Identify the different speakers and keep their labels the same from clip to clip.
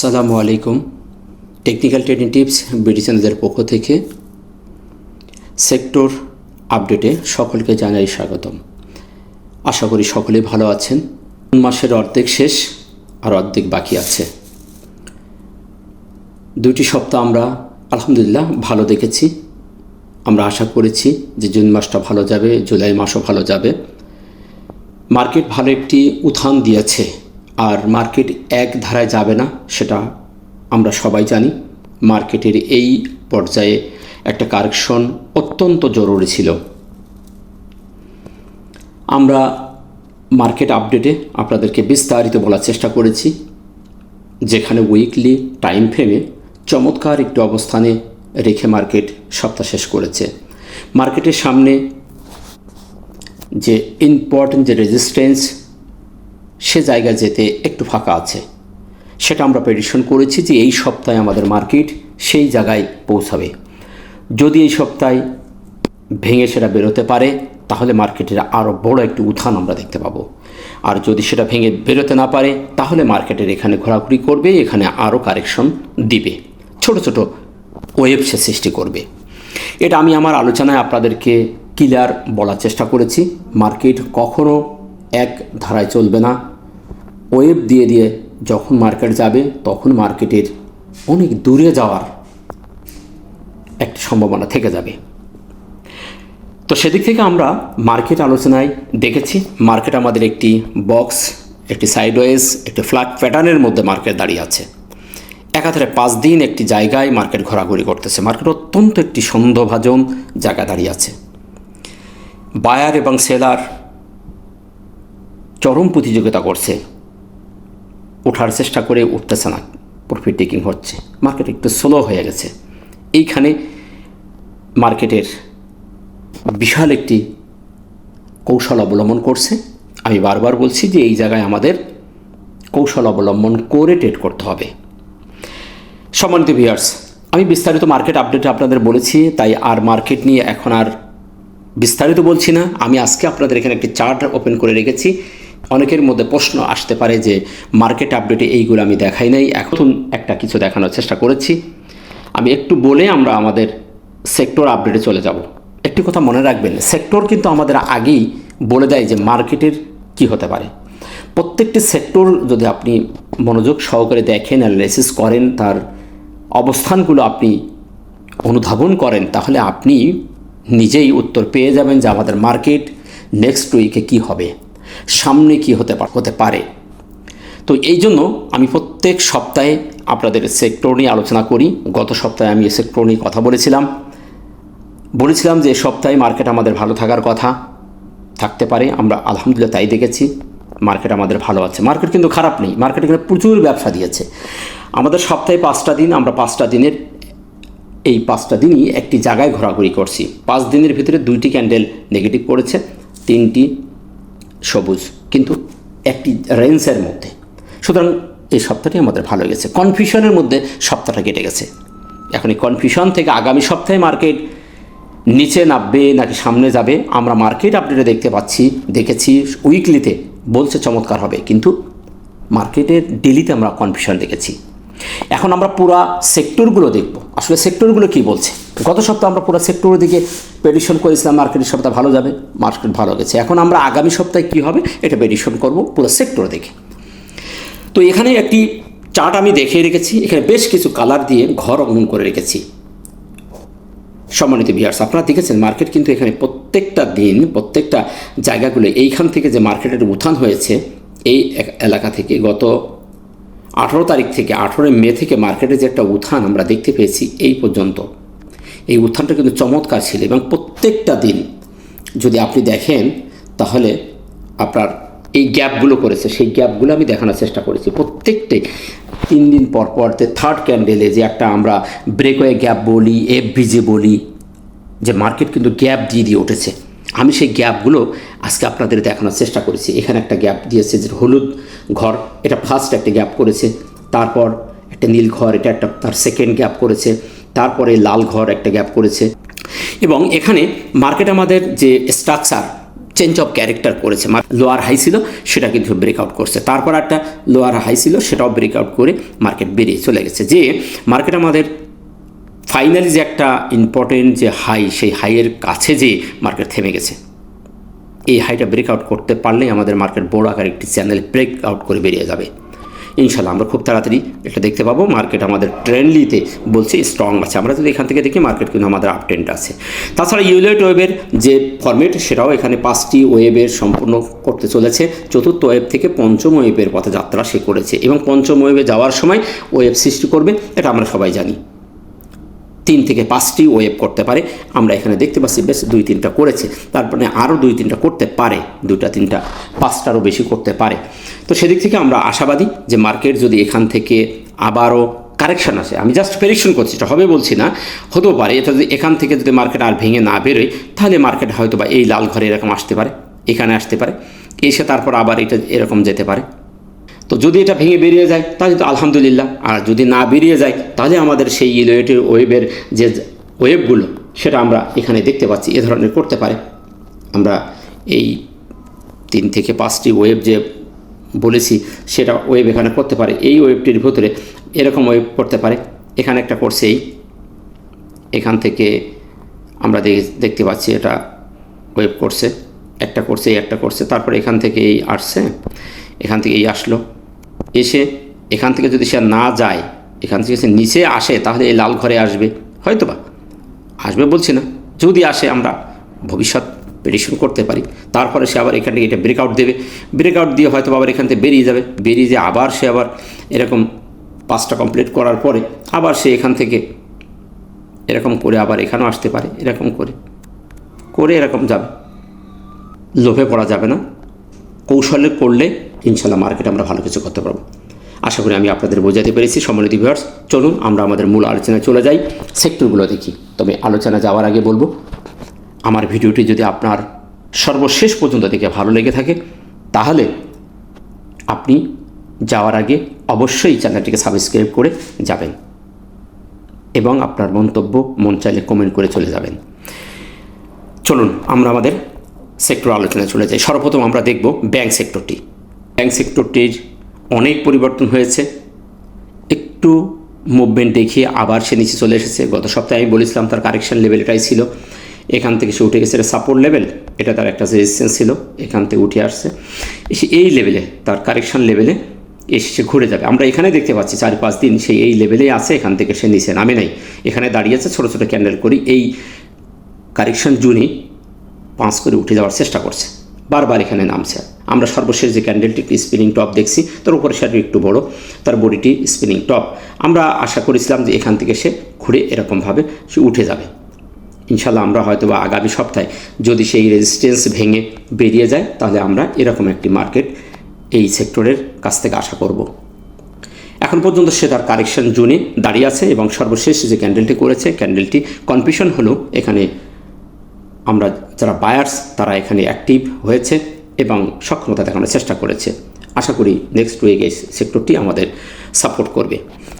Speaker 1: আসসালামু আলাইকুম। Technical trading tips BD চ্যানেলের পক্ষ থেকে সেক্টর আপডেটে সকলকে জানাই স্বাগতম। আশা করি সকলেই ভালো আছেন। মাসের অর্ধেক শেষ আর অর্ধেক বাকি আছে। দুটি সপ্তাহ আমরা আলহামদুলিল্লাহ ভালো দেখেছি। আমরা আশা করেছি যে জুন মাসটা ভালো যাবে, জুলাই মাসও ভালো যাবে। মার্কেট ভালো একটি উত্থান দিয়েছে, আর মার্কেট এক ধারায় যাবে না সেটা আমরা সবাই জানি। মার্কেটের এই পর্যায়ে একটা কারেকশন অত্যন্ত জরুরি ছিল। আমরা মার্কেট আপডেটে আপনাদেরকে বিস্তারিত বলার চেষ্টা করেছি, যেখানে উইকলি টাইম ফ্রেমে চমৎকার একটি অবস্থানে রেখে মার্কেট সপ্তাহ শেষ করেছে। মার্কেটের সামনে যে ইম্পর্টেন্ট যে রেজিস্ট্যান্স, সে জায়গায় যেতে একটু ফাঁকা আছে, সেটা আমরা প্রেডিকশন করেছি যে এই সপ্তাহে আমাদের মার্কেট সেই জায়গায় পৌঁছাবে। যদি এই সপ্তাহে ভেঙে সেটা বেরোতে পারে, তাহলে মার্কেটের আরও বড় একটি উত্থান আমরা দেখতে পাবো। আর যদি সেটা ভেঙে বেরোতে না পারে, তাহলে মার্কেটের এখানে ঘোরাঘুরি করবে, এখানে আরও কারেকশন দিবে, ছোট ছোট ওয়েভসে সৃষ্টি করবে। এটা আমি আমার আলোচনায় আপনাদেরকে ক্লিয়ার বলার চেষ্টা করেছি। মার্কেট কখনো এক ধারায় চলবে না। ওয়েভ দিয়ে দিয়ে যখন মার্কেট যাবে, তখন মার্কেটের অনেক দূরে যাওয়ার একটা সম্ভাবনা থেকে যাবে। তো সেদিক থেকে আমরা মার্কেট আলোচনায় দেখেছি, মার্কেট আমাদের একটি বক্স, একটি সাইডওয়েজ, একটি ফ্ল্যাট প্যাটার্নের মধ্যে মার্কেট দাঁড়িয়ে আছে। একাধারে 5 দিন একটি জায়গায় মার্কেট ঘোরাঘুরি করতেছে। মার্কেট অত্যন্ত একটি সন্দেহভাজন জায়গা দাঁড়িয়ে আছে। বায়ার এবং সেলার চরম প্রতিযোগিতা করছে, ওঠার চেষ্টা করে উঠতেছে না, প্রফিট টেকিং হচ্ছে। মার্কেট একটু স্লো হয়ে গেছে। এইখানে মার্কেটের বিশাল একটি কৌশল অবলম্বন করছে। আমি বারবার বলছি যে এই জায়গায় আমাদের কৌশল অবলম্বন করে ট্রেড করতে হবে। সম্মানিত ভিউয়ার্স, আমি বিস্তারিত মার্কেট আপডেটে আপনাদের বলেছি, তাই আর মার্কেট নিয়ে এখন আর বিস্তারিত বলছি না। আমি আজকে আপনাদের এখানে একটি চার্ট ওপেন করে রেখেছি। অনেকের মধ্যে প্রশ্ন আসতে পারে যে মার্কেট আপডেটে এইগুলো আমি দেখাই নাই, এখন একটা কিছু দেখানোর চেষ্টা করেছি। আমি একটু বলে আমরা আমাদের সেক্টর আপডেটে চলে যাব। একটি কথা মনে রাখবেন, সেক্টর কিন্তু আমাদের আগেই বলে দেয় যে মার্কেটের কি হতে পারে। প্রত্যেকটি সেক্টর যদি আপনি মনোযোগ সহকারে দেখেন, অ্যানালাইসিস করেন, তার অবস্থানগুলো আপনি অনুধাবন করেন, তাহলে আপনি নিজেই উত্তর পেয়ে যাবেন যে আমাদের মার্কেট নেক্সট উইকে কি হবে, সামনে কি হতে পারে। তো এই জন্য আমি প্রত্যেক সপ্তাহে আপনাদের সেক্টর নিয়ে আলোচনা করি। গত সপ্তাহে আমি এই সেক্টর নিয়ে কথা বলেছিলাম যে সপ্তাহে মার্কেট আমাদের ভালো থাকার কথা, থাকতে পারে। আমরা আলহামদুলিল্লাহ তাই দেখেছি, মার্কেট আমাদের ভালো আছে। মার্কেট কিন্তু খারাপ নেই, মার্কেট এখানে প্রচুর ব্যবসা দিয়েছে। আমাদের সপ্তাহে 5টা দিন, আমরা 5টা দিনের এই 5টা দিনই একটি জায়গায় ঘোরাঘুরি করছি। 5 দিনের ভিতরে 2টি ক্যান্ডেল নেগেটিভ করেছে, 3টি সবুজ, কিন্তু একটি রেঞ্জের মধ্যে। সুতরাং এই সপ্তাহটি আমাদের ভালো গেছে। কনফিউশনের মধ্যে সপ্তাহটা কেটে গেছে। এখন এই কনফিউশন থেকে আগামী সপ্তাহে মার্কেট নিচে নামবে নাকি সামনে যাবে, আমরা মার্কেট আপডেটে দেখেছি উইকলিতে বলছে চমৎকার হবে, কিন্তু মার্কেটের ডেলিতে আমরা কনফিউশন দেখেছি। এখন আমরা পুরো সেক্টরগুলো দেখব, আসলে সেক্টরগুলো কি বলছে। গত সপ্তাহে আমরা পুরো সেক্টরের দিকে প্রেডিকশন করেছিলাম মার্কেটের সপ্তাহ ভালো যাবে, মার্কেট ভালো গেছে। এখন আমরা আগামী সপ্তাহে কী হবে এটা প্রেডিকশন করব পুরো সেক্টর দেখে। তো এখানে একটি চার্ট আমি দেখিয়ে রেখেছি, এখানে বেশ কিছু কালার দিয়ে ঘর অঙ্কন করে রেখেছি। সম্মানিত ভিউয়ার্স, আপনারা দেখেছেন মার্কেট কিন্তু এখানে প্রত্যেকটা দিন প্রত্যেকটা জায়গাগুলো, এইখান থেকে যে মার্কেটের উত্থান হয়েছে এই এলাকা থেকে গত 18 তারিখ থেকে 18 মে থেকে মার্কেটে যে একটা উত্থান আমরা দেখতে পেয়েছি এই পর্যন্ত, এই উত্থানটা কিন্তু চমৎকার ছিল। এবং প্রত্যেকটা দিন যদি আপনি দেখেন, তাহলে আপনার এই গ্যাপগুলো করেছে, সেই গ্যাপগুলো আমি দেখানোর চেষ্টা করেছি। প্রত্যেকটাই 3 দিন পর থার্ড ক্যান্ডেলে যে একটা আমরা ব্রেকওয়ে গ্যাপ বলি, এফভিজি বলি, যে মার্কেট কিন্তু গ্যাপ দিয়ে উঠেছে। আমি সেই গ্যাপগুলো আজকে আপনাদের দেখানোর চেষ্টা করেছি। এখানে একটা গ্যাপ দিয়েছে যে হলুদ ঘর, এটা ফার্স্ট একটা গ্যাপ করেছে, তারপর একটা নীল ঘর, এটা একটা তার সেকেন্ড গ্যাপ করেছে, তারপরে লাল ঘর একটা গ্যাপ করেছে। এবং এখানে মার্কেট আমাদের যে স্ট্রাকচার, চেঞ্জ অফ ক্যারেক্টার করেছে, লোয়ার হাই ছিল সেটা কিন্তু ব্রেকআউট করছে, তারপর একটা লোয়ার হাই ছিল সেটাও ব্রেকআউট করে মার্কেট বেরিয়ে চলে গেছে। যে মার্কেট আমাদের ফাইনালি যে একটা ইম্পর্টেন্ট যে হাই, সেই হাইয়ের কাছে যে মার্কেট থেমে গেছে, এই হাইটা ব্রেকআউট করতে পারলেই আমাদের মার্কেট বড় আকার একটি চ্যানেল ব্রেকআউট করে বেরিয়ে যাবে ইনশাল্লাহ। আমরা খুব তাড়াতাড়ি এটা দেখতে পাবো। মার্কেট আমাদের ট্রেন্ডলিতে বলছে স্ট্রং আছে, আমরা যদি এখান থেকে দেখি মার্কেট কিন্তু আমাদের আপ ট্রেন্ড আছে। তাছাড়া ইউলেট ওয়েবের যে ফরম্যাট সেটাও এখানে 5টি ওয়েবের সম্পূর্ণ করতে চলেছে। চতুর্থ ওয়েব থেকে পঞ্চম ওয়েবের পথে যাত্রা সে করেছে এবং পঞ্চম ওয়েবে যাওয়ার সময় ওয়েব সৃষ্টি করবে, এটা আমরা সবাই জানি। 3 থেকে 5টি ওয়েব করতে পারে, আমরা এখানে দেখতে পাচ্ছি বেশ 2-3টা করেছে, তারপরে আরও 2-3টা করতে পারে, 2-3টা 5টারও বেশি করতে পারে। তো সেদিক থেকে আমরা আশাবাদী যে মার্কেট যদি এখান থেকে আবারও কারেকশান আসে, আমি জাস্ট প্রেডিকশন করছি, এটা হবে বলছি না, হতেও পারে। এটা যদি এখান থেকে যদি মার্কেট আর ভেঙে না বেরোয়, তাহলে মার্কেট হয়তো বা এই লাল ঘরে এরকম আসতে পারে, এখানে আসতে পারে, এসে তারপর আবার এটা এরকম যেতে পারে। তো যদি এটা ভেঙে বেরিয়ে যায় তাহলে তো আলহামদুলিল্লাহ, আর যদি না বেরিয়ে যায় তাহলে আমাদের সেই ইউলেটের ওয়েবের যে ওয়েবগুলো সেটা আমরা এখানে দেখতে পাচ্ছি এ ধরনের করতে পারে। আমরা এই 3 থেকে 5টি ওয়েব যে বলেছি সেটা ওয়েব এখানে করতে পারে, এই ওয়েবটির ভিতরে এরকম ওয়েব করতে পারে। এখানে একটা করছে, এখান থেকে আমরা দেখতে পাচ্ছি এটা ওয়েব করছে, একটা করছে, একটা করছে, তারপরে এখান থেকে এই আসছে, এখান থেকে এই আসলো, এসে এখান থেকে যদি সে না যায়, এখান থেকে সে নিচে আসে তাহলে এই লাল ঘরে আসবে, হয়তো বা আসবে বলছি না, যদি আসে আমরা ভবিষ্যৎ প্রেডিকশন করতে পারি। তারপরে সে আবার এখান থেকে এটা ব্রেকআউট দেবে, ব্রেকআউট দিয়ে হয়তো আবার এখান থেকে বেরিয়ে যাবে, বেরিয়ে যে আবার সে আবার এরকম 5টা কমপ্লিট করার পরে আবার সে এখান থেকে এরকম করে আবার এখানেও আসতে পারে, এরকম করে করে এরকম যাবে। লোভে পড়া যাবে না, কৌশলে করলে ইনশাল্লাহ মার্কেট আমরা ভালো কিছু করতে পারবো। আশা করি আমি আপনাদের বোঝাতে পেরেছি। সম্মানিত ভিউয়ার্স, চলুন আমরা আমাদের মূল আলোচনায় চলে যাই, সেক্টরগুলো দেখি। তবে আলোচনা যাওয়ার আগে বলবো, আমার ভিডিওটি যদি আপনার সর্বশেষ পর্যন্ত দেখে ভালো লেগে থাকে তাহলে আপনি যাওয়ার আগে অবশ্যই চ্যানেলটিকে সাবস্ক্রাইব করে যাবেন এবং আপনার মন্তব্য মন চাইলে কমেন্ট করে চলে যাবেন। চলুন আমরা আমাদের সেক্টর আলোচনায় চলে যাই। সর্বপ্রথম আমরা দেখব ব্যাংক সেক্টরটি। ব্যাংক সেক্টরটির অনেক পরিবর্তন হয়েছে, একটু মুভমেন্ট দেখিয়ে আবার সে নিচে চলে এসেছে। গত সপ্তাহে আমি বলেছিলাম তার কারেকশন লেভেল এটাই ছিল, এখান থেকে সে উঠে গেছে, এটা সাপোর্ট লেভেল, এটা তার একটা রেজিস্ট্যান্স ছিল, এখান থেকে উঠে আসছে, এসে এই লেভেলে তার কারেকশন লেভেলে এসে সে ঘুরে যাবে। আমরা এখানে দেখতে পাচ্ছি 4-5 দিন সেই এই লেভেলেই আছে, এখান থেকে সে নিচে নামে নাই, এখানে দাঁড়িয়েছে, ছোটো ছোটো ক্যান্ডেল করি এই কারেকশন জুনই 5 করে উঠে যাওয়ার চেষ্টা করছে, বারবার এখানে নামছে। আমরা সর্বশেষ যে ক্যান্ডেলটি স্পিনিং টপ দেখছি, তার উপরে সেটা একটু বড়, তার বডিটি স্পিনিং টপ। আমরা আশা করেছিলাম যে এখান থেকে সে ঘুরে এরকমভাবে সে উঠে যাবে। ইনশাল্লাহ আমরা হয়তো বা আগামী সপ্তাহে যদি সেই রেজিস্ট্যান্স ভেঙে বেরিয়ে যায় তাহলে আমরা এরকম একটি মার্কেট এই সেক্টরের কাছ থেকে আশা করব। এখন পর্যন্ত সে তার কারেকশন জোনে দাঁড়িয়ে আছে এবং সর্বশেষ যে ক্যান্ডেলটি করেছে, ক্যান্ডেলটি কনফিউশন হলো, এখানে আমরা যারা বায়ার্স তারা এখানে অ্যাক্টিভ হয়েছে এবং সক্ষমতা দেখানোর চেষ্টা করেছে। আশা করি নেক্সট উইক এই সেক্টরটি আমাদের সাপোর্ট করবে।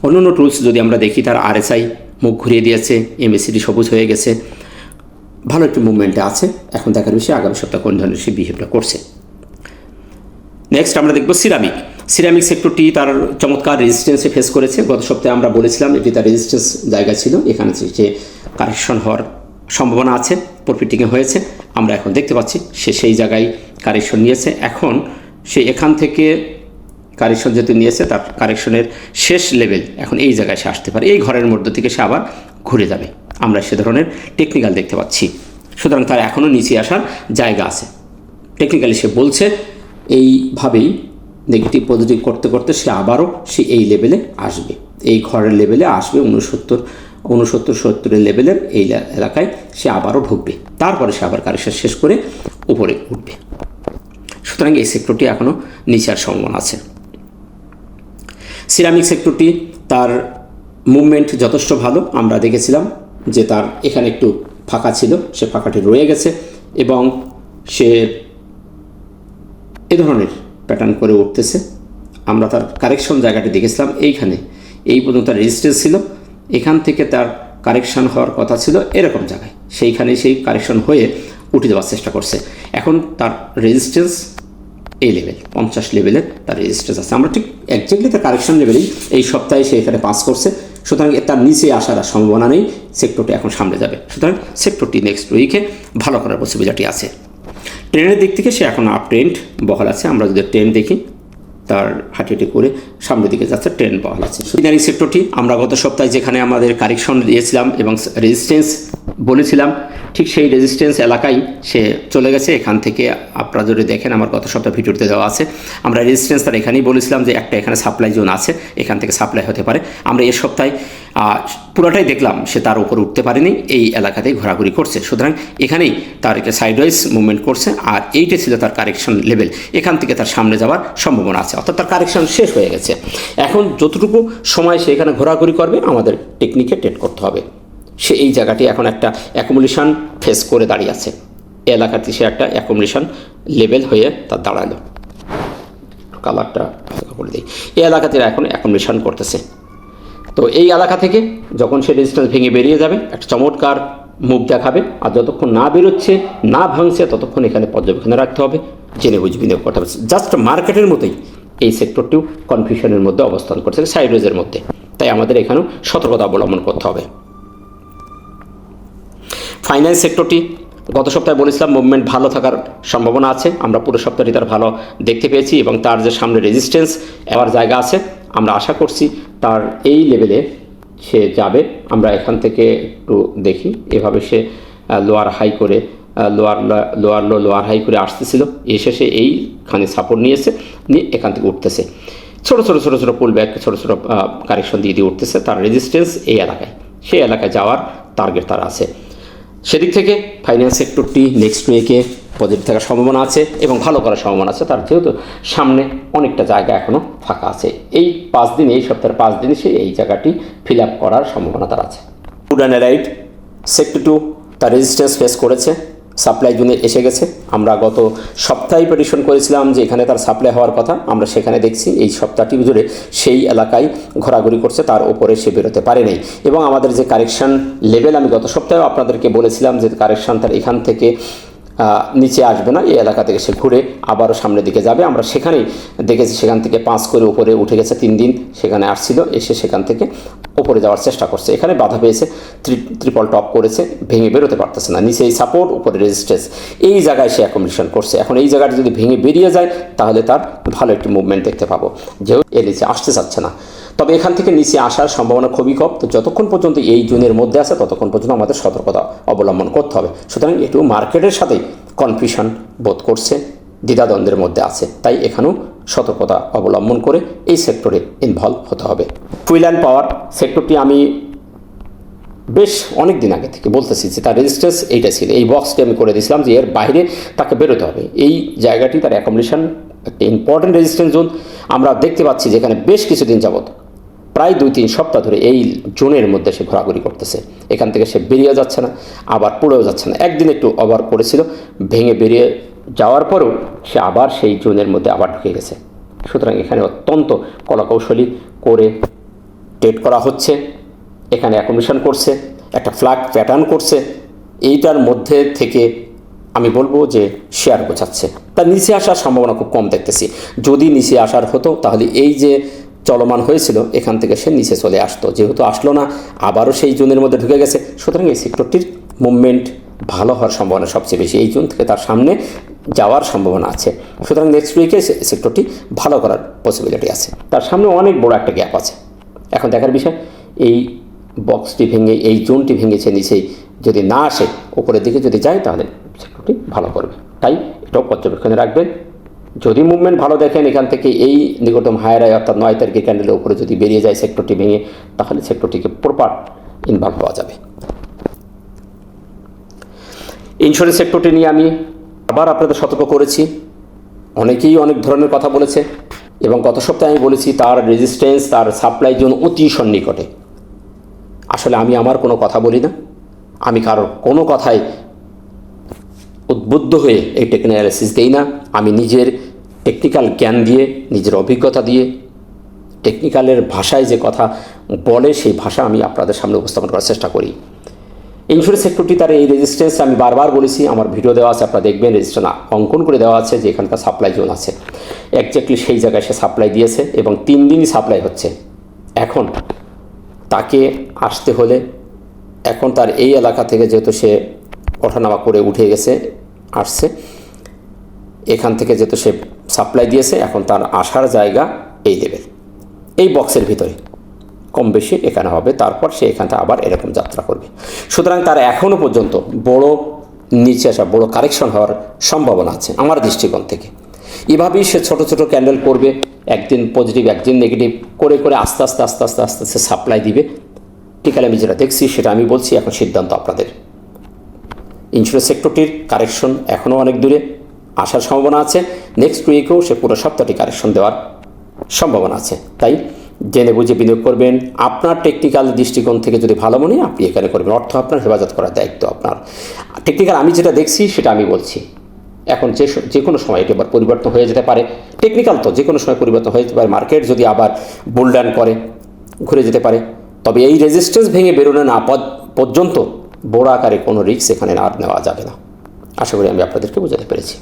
Speaker 1: অন্যান্য টুলস যদি আমরা দেখি, তার আরএসআই মুখ ঘুরিয়ে দিয়েছে, এমএসিডি সবুজ হয়ে গেছে, ভালো একটি মুভমেন্টে আছে। এখন দেখার বিষয়ে আগামী সপ্তাহে কোন ধরনের সে বিহেভটা করছে। নেক্সট আমরা দেখব সিরামিক। সিরামিক সেক্টরটি তার চমৎকার রেজিস্ট্যান্সে ফেস করেছে। গত সপ্তাহে আমরা বলেছিলাম এটি তার রেজিস্ট্যান্স জায়গা ছিল, এখানে যে কারেকশন হওয়ার সম্ভাবনা আছে, প্রফিটিংয়ে হয়েছে। আমরা এখন দেখতে পাচ্ছি সে সেই জায়গায় কারেকশন নিয়েছে। এখন সে এখান থেকে কারেকশন যেহেতু নিয়েছে, তার কারেকশনের শেষ লেভেল এখন এই জায়গায় সে আসতে পারে, এই ঘরের মধ্যে থেকে সে আবার ঘুরে যাবে। আমরা সে ধরনের টেকনিক্যাল দেখতে পাচ্ছি। সুতরাং তার এখনও নিচে আসার জায়গা আছে। টেকনিক্যালি সে বলছে এইভাবেই নেগেটিভ পজিটিভ করতে করতে সে আবারও সে এই লেভেলে আসবে, এই ঘরের লেভেলে আসবে, 69-70 লেভেলের এই এলাকায় সে আবারও ঢুকবে, তারপরে সে আবার কারেকশন শেষ করে উপরে উঠবে। সুতরাং এই সেক্টরটি এখনও নিচের সম্ভাবনা আছে। সিরামিক সেক্টরটি তার মুভমেন্ট যথেষ্ট ভালো। আমরা দেখেছিলাম যে তার এখানে একটু ফাঁকা ছিল, সে ফাঁকাটি রয়ে গেছে এবং সে এ ধরনের প্যাটার্ন করে উঠতেছে। আমরা তার কারেকশন জায়গাটি দেখেছিলাম, এইখানে এই পর্যন্ত তার রেজিস্ট্যান্স ছিল, এখান থেকে তার কারেকশন হওয়ার কথা ছিল এরকম জায়গায়, সেইখানে সেই কারেকশন হয়ে উঠে যাওয়ার চেষ্টা করছে। এখন তার রেজিস্ট্যান্স এই লেভেল 50 লেভেলে তার রেজিস্ট্যান্স আছে। আমরা ঠিক একজ্যাক্টলি তার কারেকশন লেভেলেই এই সপ্তাহে সে এখানে পাস করছে, সুতরাং তার নিচে আসার আর সম্ভাবনা নেই। সেক্টরটি এখন সামনে যাবে, সুতরাং সেক্টরটি নেক্সট উইকে ভালো করার পসিবিলিটি আছে। ট্রেনের দিক থেকে সে এখন আপ ট্রেন্ড বহাল আছে। আমরা যদি ট্রেন দেখি, তার হাঁটিটি করে সামনের দিকে যাচ্ছে, ট্রেন বহাল আছে। ইদানিং সেক্টরটি আমরা গত সপ্তাহে যেখানে আমাদের কারেকশন দিয়েছিলাম এবং রেজিস্ট্যান্স বলেছিলাম, ঠিক সেই রেজিস্ট্যান্স এলাকায় সে চলে গেছে। এখান থেকে আপনারা যদি দেখেন, আমার গত সপ্তাহ ভিডিওতে দেওয়া আছে, আমরা রেজিস্ট্যান্স তার এখানেই বলেছিলাম যে একটা এখানে সাপ্লাই জোন আছে, এখান থেকে সাপ্লাই হতে পারে। আমরা এই সপ্তাহে পুরোটাই দেখলাম সে তার উপর উঠতে পারেনি, এই এলাকাতেই ঘোরাঘুরি করছে। সুতরাং এখানেই তার একটা সাইডওয়াইজ মুভমেন্ট করছে, আর এইটা ছিল তার কারেকশন লেভেল। এখান থেকে তার সামনে যাওয়ার সম্ভাবনা আছে, অর্থাৎ তার কারেকশন শেষ হয়ে গেছে। এখন যতটুকু সময় সে এখানে ঘোরাঘুরি করবে আমাদের টেকনিকে ট্রেড করতে হবে। সে এই জায়গাটি এখন একটা অ্যাকুমুলেশন ফেস করে দাঁড়িয়ে আছে, এই এলাকাতে সে একটা অ্যাকুমুলেশন লেভেল হয়ে তার দাঁড়ালো। কালারটা করে দিই, এই এলাকাতে এখন অ্যাকুমুলেশন করতেছে। তো এই এলাকা থেকে যখন সে রেজিস্ট্যান্স ভেঙে বেরিয়ে যাবে, একটা চমৎকার মুভ দেখাবে। আর যতক্ষণ না বেরোচ্ছে, না ভাঙছে, ততক্ষণ এখানে পর্যবেক্ষণে রাখতে হবে, জেনে বুঝে বিনিয়োগ করতে হবে। জাস্ট মার্কেটের মতোই এই সেক্টরটিও কনফিউশনের মধ্যে অবস্থান করছে, সাইডওয়েজের মধ্যে। তাই আমাদের এখানেও সতর্কতা অবলম্বন করতে হবে। ফাইন্যান্স সেক্টরটি গত সপ্তাহে বলেছিলাম মুভমেন্ট ভালো থাকার সম্ভাবনা আছে। আমরা পুরো সপ্তাহটি তার ভালো দেখতে পেয়েছি এবং তার যে সামনে রেজিস্ট্যান্স এবার জায়গা আছে, আমরা আশা করছি তার এই লেভেলে সে যাবে। আমরা এখান থেকে একটু দেখি, এভাবে সে লোয়ার হাই করে লোয়ার হাই করে আসতেছিল, এসে সে এইখানে সাপোর্ট নিয়ে এখান থেকে উঠতেছে। ছোটো ছোটো পুল ব্যাক, ছোটো ছোটো কারেকশন দিয়ে উঠতেছে। তার রেজিস্ট্যান্স এই এলাকায়, সেই এলাকায় যাওয়ার টার্গেট তার আছে। সেদিক থেকে ফাইন্যান্স সেক্টরটি নেক্সট উইকে পজিটিভ থাকার সম্ভাবনা আছে এবং ভালো করার সম্ভাবনা আছে। তার যেহেতু সামনে অনেকটা জায়গা এখনও ফাঁকা আছে, এই 5 দিন, এই সপ্তাহের 5 দিনে সে এই জায়গাটি ফিল আপ করার সম্ভাবনা তার আছে। ফুড অ্যান্ড অ্যালাইড সেক্টর 2 তার রেজিস্ট্যান্স ফেস করেছে, সাপ্লাই জোনে এসে গেছে। আমরা গত সপ্তাহে প্রেডিকশন করেছিলাম যে এখানে তার সাপ্লাই হওয়ার কথা, আমরা সেখানে দেখছি এই সপ্তাহটি জুড়ে সেই এলাকায় ঘোরাঘুরি করছে, তার উপরে সে বেরোতে পারেনি। এবং আমাদের যে কারেকশন লেভেল আমি গত সপ্তাহেও আপনাদেরকে বলেছিলাম যে কারেকশন তার এখান থেকে নিচে আসবে না, এই এলাকা থেকে সে ঘুরে আবারও সামনের দিকে যাবে। আমরা সেখানেই দেখেছি, সেখান থেকে 5 করে উপরে উঠে গেছে, 3 দিন সেখানে আসছিল, এসে সেখান থেকে উপরে যাওয়ার চেষ্টা করছে। এখানে বাধা পেয়েছে, ট্রিপল টপ করেছে, ভেঙে বেরোতে পারতেছে না। নিচে এই সাপোর্ট, উপরে রেজিস্ট্যান্স, এই জায়গায় সে অ্যাকোমোডেশন করছে। এখন এই জায়গাটা যদি ভেঙে বেরিয়ে যায় তাহলে তার ভালো একটি মুভমেন্ট দেখতে পাবো, যেহেতু এর নিচে আসতে চাচ্ছে না। তবে এখান থেকে নিচে আসার সম্ভাবনা খুবই কম। তো যতক্ষণ পর্যন্ত এই জোনের মধ্যে আছে ততক্ষণ পর্যন্ত আমাদের সতর্কতা অবলম্বন করতে হবে। সুতরাং এটু মার্কেটের সাথেই কনফিউশন বোধ করছে, দ্বিধাদ্বন্দ্বের মধ্যে আছে, তাই এখানেও সতর্কতা অবলম্বন করে এই সেক্টরে ইনভলভ হতে হবে। ফুয়েল অ্যান্ড পাওয়ার সেক্টরটি আমি বেশ অনেক দিন আগে থেকে বলতেছি যে তার রেজিস্ট্যান্স এইটা ছিল, এই বক্সটি আমি করে দিয়েছিলাম যে এর বাইরে তাকে বেরোতে হবে। এই জায়গাটি তার অ্যাকোমোডেশন একটা ইম্পর্টেন্ট রেজিস্ট্যান্স জোন। আমরা দেখতে পাচ্ছি যেখানে বেশ কিছুদিন যাবত, প্রায় 2-3 সপ্তাহ ধরে এই জোনের মধ্যে সে ঘোরাঘুরি করতেছে। এখান থেকে সে বেরিয়ে যাচ্ছে না, আবার পড়েও যাচ্ছে না। একদিন একটু ওভার করেছিল, ভেঙে বেরিয়ে যাওয়ার পরেও সে আবার সেই জোনের মধ্যে আবার ঢুকে গেছে। সুতরাং এখানে অত্যন্ত কলাকৌশলী করে ট্রেড করা হচ্ছে, এখানে অ্যাকোমোডেশন করছে, একটা ফ্ল্যাগ প্যাটার্ন করছে। এইটার মধ্যে থেকে আমি বলবো যে শেয়ার গোছাচ্ছে, তার নিচে আসার সম্ভাবনা খুব কম দেখতেছি। যদি নিচে আসার হতো তাহলে এই যে চলমান হয়েছিল এখান থেকে সে নিচে চলে আসতো, যেহেতু আসলো না, আবারও সেই জোনের মধ্যে ঢুকে গেছে। সুতরাং এই সেক্টরটির মুভমেন্ট ভালো হওয়ার সম্ভাবনা সবচেয়ে বেশি, এই জোন থেকে তার সামনে যাওয়ার সম্ভাবনা আছে। সুতরাং নেক্সট উইকে সেক্টরটি ভালো করার পসিবিলিটি আছে, তার সামনে অনেক বড় একটা গ্যাপ আছে। এখন দেখার বিষয়, এই বক্সটি ভেঙে, এই জোনটি ভেঙেছে নিচেই যদি না আসে, উপরের দিকে যদি যায় তাহলে সেক্টরটি ভালো করবে। তাই এটাও পর্যবেক্ষণে রাখবেন। যদি মুভমেন্ট ভালো দেখেন, এখান থেকে এই নিকটতম হায়ার আয় অর্থাৎ 9 তারিখের ক্যান্ডেলের উপরে যদি বেরিয়ে যায় সেক্টরটি ভেঙে, তাহলে সেক্টরটিকে প্রপার ইনভলভ হওয়া যাবে। ইন্স্যুরেন্স সেক্টরটি নিয়ে আমি আবার আপনাদের সতর্ক করেছি, অনেকেই অনেক ধরনের কথা বলেছে এবং গত সপ্তাহে আমি বলেছি তার রেজিস্ট্যান্স, তার সাপ্লাই জোন অতি সন্নিকটে। আসলে আমি আমার কোনো কথা বলি না, আমি কারোর কোনো কথায় উদ্বুদ্ধ হয়ে এই টেকনিক্যাল অ্যানালিসিস দেই না। আমি নিজের টেকনিক্যাল জ্ঞান দিয়ে, নিজের অভিজ্ঞতা দিয়ে, টেকনিক্যালের ভাষায় যে কথা বলে সেই ভাষা আমি আপনাদের সামনে উপস্থাপন করার চেষ্টা করি। ইন্স্যুরেন্স সেক্টরটি তার এই রেজিস্ট্যান্স আমি বারবার বলেছি, আমার ভিডিও দেওয়া আছে, আপনারা দেখবেন রেজিস্ট্যান্স অঙ্কন করে দেওয়া আছে যে এখানকার সাপ্লাই জোন আছে, একজাক্টলি সেই জায়গায় সে সাপ্লাই দিয়েছে এবং 3 দিনই সাপ্লাই হচ্ছে। এখন তাকে আসতে হলে, এখন তার এই এলাকা থেকে যেহেতু সে ওঠানামা করে উঠে গেছে, আসছে এখান থেকে যেহেতু সে সাপ্লাই দিয়েছে, এখন তার আসার জায়গা এই লেভেল, এই বক্সের ভিতরে কম বেশি এখানে হবে, তারপর সে এখানটা আবার এরকম যাত্রা করবে। সুতরাং তার এখনও পর্যন্ত বড় নিচে আসা, বড় কারেকশন হওয়ার সম্ভাবনা আছে আমার দৃষ্টিকোণ থেকে। এভাবেই সে ছোট ছোট ক্যান্ডেল করবে, একদিন পজিটিভ একদিন নেগেটিভ করে করে আস্তে আস্তে আস্তে আস্তে আস্তে আস্তে সাপ্লাই দিবে। টিকালে আমি যেটা দেখছি সেটা আমি বলছি, এখন সিদ্ধান্ত আপনাদের। ইন্স্যুরেন্স সেক্টরটির কারেকশন এখনও অনেক দূরে, আসার সম্ভাবনা আছে। নেক্সট উইকেও সে পুরো সপ্তাহটি কারেকশন দেওয়ার সম্ভাবনা আছে। তাই জেনে বুঝে বিনিয়োগ করবেন। আপনার টেকনিক্যাল দৃষ্টিকোণ থেকে যদি ভালো মনে হয় আপনি এখানে করবেন, অর্থ আপনার, হেফাজত করার দায়িত্ব আপনার। টেকনিক্যাল আমি যেটা দেখছি সেটা আমি বলছি। এখন যে কোনো সময় এটি আবার পরিবর্তন হয়ে যেতে পারে। টেকনিক্যাল তো যে কোনো সময় পরিবর্তন হয়ে যেতে পারে, মার্কেট যদি আবার বুলডাউন করে ঘুরে যেতে পারে। তবে এই রেজিস্ট্যান্স ভেঙে বেরোনো না পর্যন্ত বড় আকারে কোনো রিস্ক এখানে আর নেওয়া যাবে না। আশা করি আমি আপনাদেরকে বোঝাতে পেরেছি।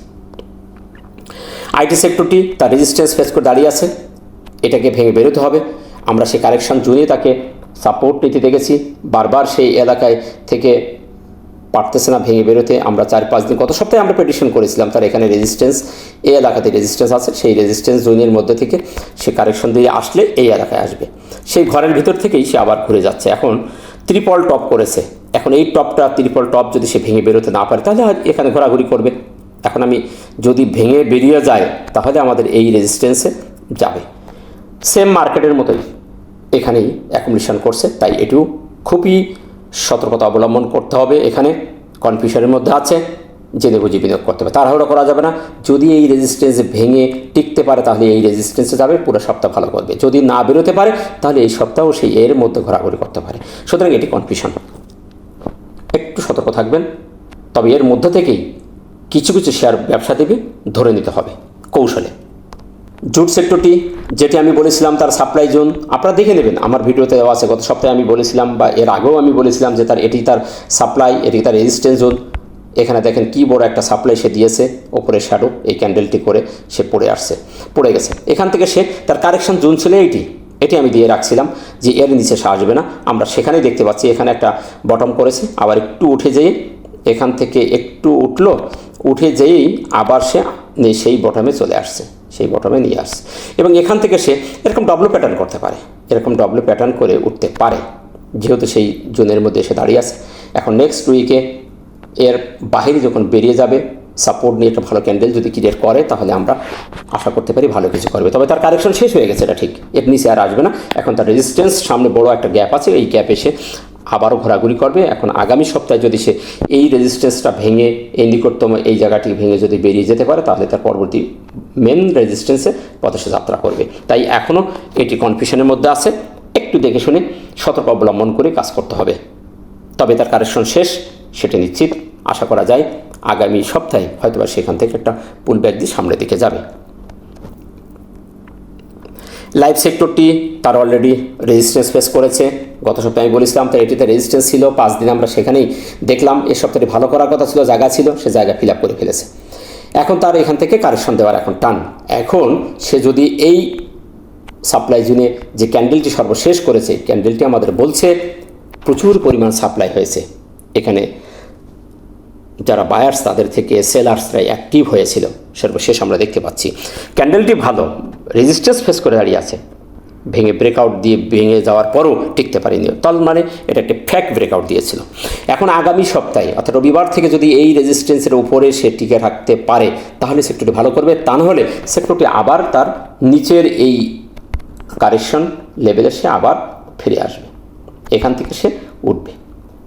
Speaker 1: আইটি সেক্টরটি তার রেজিস্ট্যান্স ফেস করে দাঁড়িয়ে আছে, এটাকে ভেঙে বেরোতে হবে। আমরা সেই কারেকশন জুনিয়ে তাকে সাপোর্ট নিতে দেখেছি, বারবার সেই এলাকায় থেকে পারতেছে না ভেঙে বেরোতে। আমরা 4-5 দিন, গত সপ্তাহে আমরা প্রেডিকশন করেছিলাম তার এখানে রেজিস্ট্যান্স, এই এলাকাতে রেজিস্ট্যান্স আছে, সেই রেজিস্ট্যান্স জোনের মধ্যে থেকে সে কারেকশন দিয়ে আসলে এই এলাকায় আসবে। সেই ঘরের ভিতর থেকেই সে আবার ঘুরে যাচ্ছে। এখন ত্রিপল টপ করেছে, এখন এই টপটা ত্রিপল টপ যদি সে ভেঙে বেরোতে না পারে তাহলে এখানে ঘোরাঘুরি করবে। এখন আমি যদি ভেঙে বেরিয়ে যায় তাহলে আমাদের এই রেজিস্ট্যান্সে যাবে। সেম মার্কেটের মতোই এখানেই অ্যাকুমুলেশন করছে, তাই এটিও খুবই সতর্কতা অবলম্বন করতে হবে। এখানে কনফিউশনের মধ্যে আছে, জেনে বুঝে বিনিয়োগ করতে হবে, তাড়াহুড়ো করা যাবে না। যদি এই রেজিস্ট্যান্স ভেঙে টিকতে পারে তাহলে এই রেজিস্ট্যান্সে যাবে, পুরো সপ্তাহ ভালো করবে। যদি না বেরোতে পারে তাহলে এই সপ্তাহ সেই এর মধ্যে ঘোরাঘুরি করতে পারে। সুতরাং এটি কনফিউশন, একটু সতর্ক থাকবেন। তবে এর মধ্যে থেকেই কিছু কিছু শেয়ার ব্যবসা দেবে ধরে নিতে হবে কৌশলে। জুট সেক্টরটি যেটি আমি বলেছিলাম তার সাপ্লাই জোন আপনারা দেখে নেবেন, আমার ভিডিওতে দেওয়া আছে। গত সপ্তাহে আমি বলেছিলাম বা এর আগেও আমি বলেছিলাম যে এটি তার সাপ্লাই, এটি তার রেজিস্ট্যান্স জোন। এখানে দেখেন কি বড় একটা সাপ্লাই সে দিয়েছে, ওপরে শ্যাডো এই ক্যান্ডেলটি করে সে পড়ে গেছে। এখান থেকে সে তার কারেকশন জোন ছিল এটি আমি দিয়ে রাখছিলাম যে এর নিচে সে আসবে না। আমরা সেখানেই দেখতে পাচ্ছি এখানে একটা বটম করেছে, আবার একটু উঠে যেয়ে এখান থেকে একটু উঠে যেয়েই আবার সে সেই বটমে চলে আসছে, সেই বটমে নিয়ে আসছে। এবং এখান থেকে সে এরকম ডব্লু প্যাটার্ন করতে পারে, এরকম ডব্লু প্যাটার্ন করে উঠতে পারে, যেহেতু সেই জোনের মধ্যে এসে দাঁড়িয়ে আছে। এখন নেক্সট উইকে এর বাহিরে যখন বেরিয়ে যাবে, সাপোর্ট নিয়ে একটা ভালো ক্যান্ডেল যদি ক্রিয়েট করে তাহলে আমরা আশা করতে পারি ভালো কিছু করবে। তবে তার কারেকশন শেষ হয়ে গেছে, এটা ঠিক, এর নিচে আর আসবে না। এখন তার রেজিস্ট্যান্স সামনে বড় একটা গ্যাপ আছে, এই গ্যাপ এসে আবারও ঘোরাঘুরি করবে। এখন আগামী সপ্তাহে যদি সে এই রেজিস্ট্যান্সটা ভেঙে, এই নিকটতম এই জায়গাটি ভেঙে যদি বেরিয়ে যেতে পারে তাহলে তার পরবর্তী মেন রেজিস্ট্যান্সে পথে সে যাত্রা করবে। তাই এখনও এটি কনফিউশনের মধ্যে আছে, একটু দেখে শুনে সতর্ক অবলম্বন করে কাজ করতে হবে। তবে তার কারেকশন শেষ সেটা নিশ্চিত, আশা করা যায় আগামী সপ্তাহে হয়তোবা সেখান থেকে একটা পুলব্যাক দিয়ে সামনের দিকে যাবে। লাইফ সেক্টরটি তার অলরেডি রেজিস্ট্যান্স ফেস করেছে, গত সপ্তাহে আমি বলেছিলাম তার এটিতে রেজিস্ট্যান্স ছিল 5 দিন, আমরা সেখানেই দেখলাম এ সপ্তাহে ভালো করার কথা ছিল, জায়গা ছিল, সে জায়গা ফিল আপ করে ফেলেছে। এখন তার এখান থেকে কারেকশন দেওয়ার এখন টান। এখন সে যদি এই সাপ্লাই জোনে যে ক্যান্ডেলটি সর্বশেষ করেছে, ক্যান্ডেলটি আমাদের বলছে প্রচুর পরিমাণ সাপ্লাই হয়েছে, এখানে যারা বায়ার্স তাদের থেকে সেলার্সরাই অ্যাক্টিভ হয়েছিল, সর্বশেষ আমরা দেখতে পাচ্ছি ক্যান্ডেলটি ভালো রেজিস্ট্যান্স ফেস করে দাঁড়িয়ে আছে। ভেঙে যাওয়ার পরও টিকতে পারেনি, তার মানে এটা একটা ফ্যাক ব্রেকআউট দিয়েছিল। এখন আগামী সপ্তাহে অর্থাৎ রবিবার থেকে যদি এই রেজিস্ট্যান্সের উপরে সে টিকে থাকতে পারে তাহলে সেক্টরটি ভালো করবে, তা নাহলে সেক্টরটি আবার তার নিচের এই কারেকশন লেভেলে সে আবার ফিরে আসবে, এখান থেকে সে উঠবে,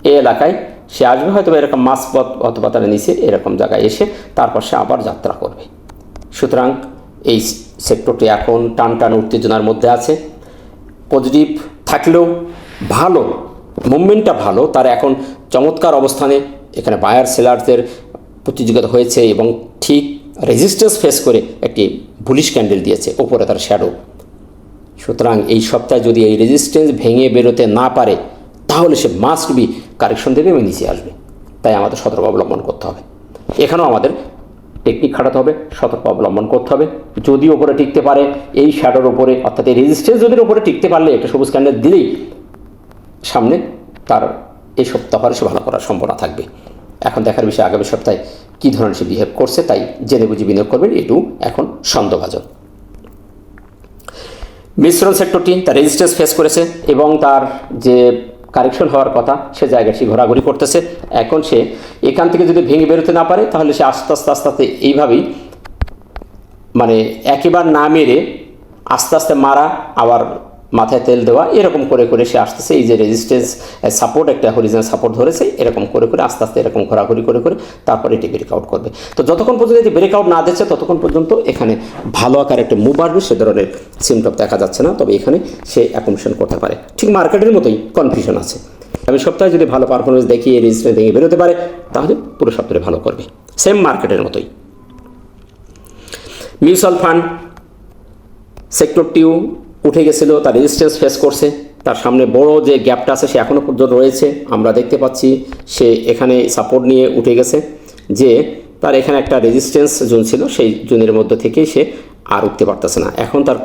Speaker 1: এই এলাকায় সে আসবে, হয়তো এরকম মাঝপথ অথবা তার নিচে এরকম জায়গায় এসে তারপর সে আবার যাত্রা করবে। সুতরাং এই সেক্টরটি এখন টান উত্তেজনার মধ্যে আছে। পজিটিভ থাকলেও ভালো, মুভমেন্টটা ভালো, তার এখন চমৎকার অবস্থানে এখানে বায়ার সেলারদের প্রতিযোগিতা হয়েছে এবং ঠিক রেজিস্ট্যান্স ফেস করে একটি বুলিশ ক্যান্ডেল দিয়েছে, ওপরে তার শ্যাডো। সুতরাং এই সপ্তাহে যদি এই রেজিস্ট্যান্স ভেঙে বেরোতে না পারে তাহলে সে মাস্ট বি কারেকশন দেবে এবং নিচে আসবে। তাই আমাদের সতর্ক অবলম্বন করতে হবে। এখানেও আমাদের টেকনিক খাটাতে হবে, সতর্ক অবলম্বন করতে হবে। যদি ওপরে টিকতে পারে এই শ্যাডোর ওপরে, অর্থাৎ এই রেজিস্ট্যান্স যদি ওপরে টিকতে পারলে একটা সবুজ ক্যান্ডেল দিলেই সামনে তার এই সপ্তাহে সে ভালো করার সম্ভাবনা থাকবে। এখন দেখার বিষয় আগামী সপ্তাহে কী ধরনের সে বিহেভ করছে, তাই জেনে বুঝে বিনিয়োগ করবেন, এটু এখন সন্দেহভাজন। মিশ্রণ সেক্টরটি তার রেজিস্ট্যান্স ফেস করেছে এবং তার যে কারেকশন হওয়ার কথা সে জায়গায় সে ঘোরাঘুরি করতেছে। এখন সে এখান থেকে যদি ভেঙে বেরোতে না পারে তাহলে সে আস্তে আস্তে আস্তে আস্তে এইভাবেই মানে একেবারে না মেরে আস্তে আস্তে মারা আবার মাথায় তেল দেওয়া এরকম করে করে সে আসতেছে। এই যে রেজিস্ট্যান্স সাপোর্ট একটা হরিজনাল সাপোর্ট ধরেছে, এরকম করে করে আস্তে আস্তে এরকম ঘোরাঘুরি করে করে তারপরে এটি ব্রেকআউট করবে। তো যতক্ষণ পর্যন্ত এটি ব্রেকআউট না দিচ্ছে ততক্ষণ পর্যন্ত এখানে ভালো আকার একটা মুভ আসবে, সে ধরনের সিমটম দেখা যাচ্ছে না। তবে এখানে সে অ্যাকোমোডেশন করতে পারে, ঠিক মার্কেটের মতোই কনফিউশন আছে। আমি সপ্তাহে যদি ভালো পারফরমেন্স দেখিয়ে রেজিস্ট্যান্স ভেঙে বেরোতে পারে তাহলে পুরো সপ্তাহে ভালো করবে, সেম মার্কেটের মতোই। মিউচুয়াল ফান্ড সেক্টরটিও উঠে গেছিল, তার রেজিস্ট্যান্স ফেস করছে। তার সামনে বড় যে গ্যাপটা আছে সে এখনও পর্যন্ত রয়েছে। আমরা দেখতে পাচ্ছি সে এখানে সাপোর্ট নিয়ে উঠে গেছে, যে তার এখানে একটা রেজিস্ট্যান্স জোন ছিল, সেই জোনের মধ্যে থেকেই সে আর উঠতে পারতেছে না। এখন তার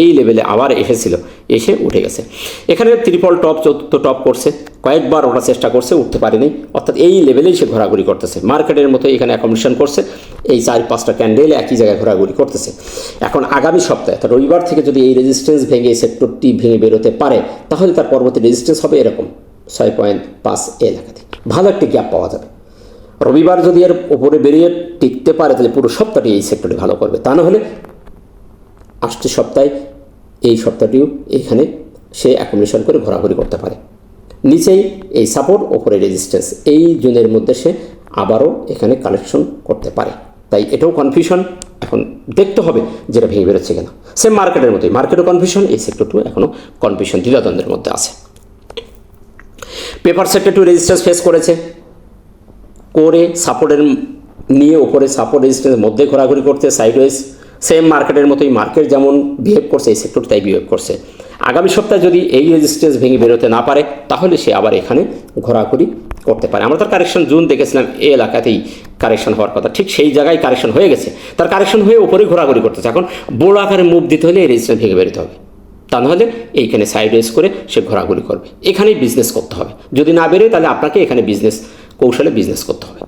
Speaker 1: এই লেভেলে আবার এসেছিল, এসে উঠে গেছে। এখানে ত্রিপল টপ, চতুর্থ টপ করছে, কয়েকবার ওঠার চেষ্টা করছে, উঠতে পারেনি। অর্থাৎ এই লেভেলেই সে ঘোরাঘুরি করতেছে, মার্কেটের মতো এখানে অ্যাকোমোডেশন করছে। এই 4-5টা ক্যান্ডেল একই জায়গায় ঘোরাঘুরি করতেছে। এখন আগামী সপ্তাহে তার রবিবার থেকে যদি এই রেজিস্ট্যান্স ভেঙে এই সেক্টরটি ভেঙে বেরোতে পারে তাহলে তার পরবর্তী রেজিস্ট্যান্স হবে এরকম 6.5 এলাকাতে, ভালো একটি গ্যাপ পাওয়া যাবে। রবিবার যদি এর ওপরে বেরিয়ে টিকতে পারে তাহলে পুরো সপ্তাহটি এই সেক্টরটি ভালো করবে। তা না হলে আসছে সপ্তাহে এই সপ্তাহটিও এখানে সে অ্যাকোমোডেশন করে ঘোরাঘুরি করতে পারে। নিচেই এই সাপোর্ট, ওপরে রেজিস্ট্যান্স, এই জোনের মধ্যে সে আবারও এখানে কালেকশন করতে পারে। তাই এটাও কনফিউশন, এখন দেখতে হবে যেটা ভেঙে বেরোচ্ছে কিনা। সেম মার্কেটের মতোই, মার্কেটও কনফিউশন, এই সেক্টরটিও এখনও কনফিউশন, দ্বিধাদ্বন্দ্বের মধ্যে আছে। পেপার সেক্টরটিও রেজিস্ট্যান্স ফেস করেছে, করে সাপোর্টের নিয়ে ওপরে সাপোর্ট রেজিস্ট্যান্সের মধ্যে ঘোরাঘুরি করতে সাইডওয়েজ, সেম মার্কেটের মতোই, মার্কেট যেমন বিহেভ করছে এই সেক্টর তাই বিহেভ করছে। আগামী সপ্তাহে যদি এই রেজিস্ট্যান্স ভেঙে বেরোতে না পারে তাহলে সে আবার এখানে ঘোরাঘুরি করতে পারে। আমরা তার কারেকশন জোন দেখেছিলাম, এই এলাকাতেই কারেকশন হওয়ার কথা, ঠিক সেই জায়গায় কারেকশন হয়ে গেছে। তার কারেকশন হয়ে উপরেই ঘোরাঘুরি করতেছে। এখন বড় আকারে মুভ দিতে হলে এই রেজিস্ট্যান্স ভেঙে বেরোতে হবে, তা নাহলে এইখানে সাইডওয়েজ করে সে ঘোরাঘুরি করবে। এখানেই বিজনেস করতে হবে, যদি না বেরোয় তাহলে আপনাকে এখানে বিজনেস কৌশলে বিজনেস করতে হবে।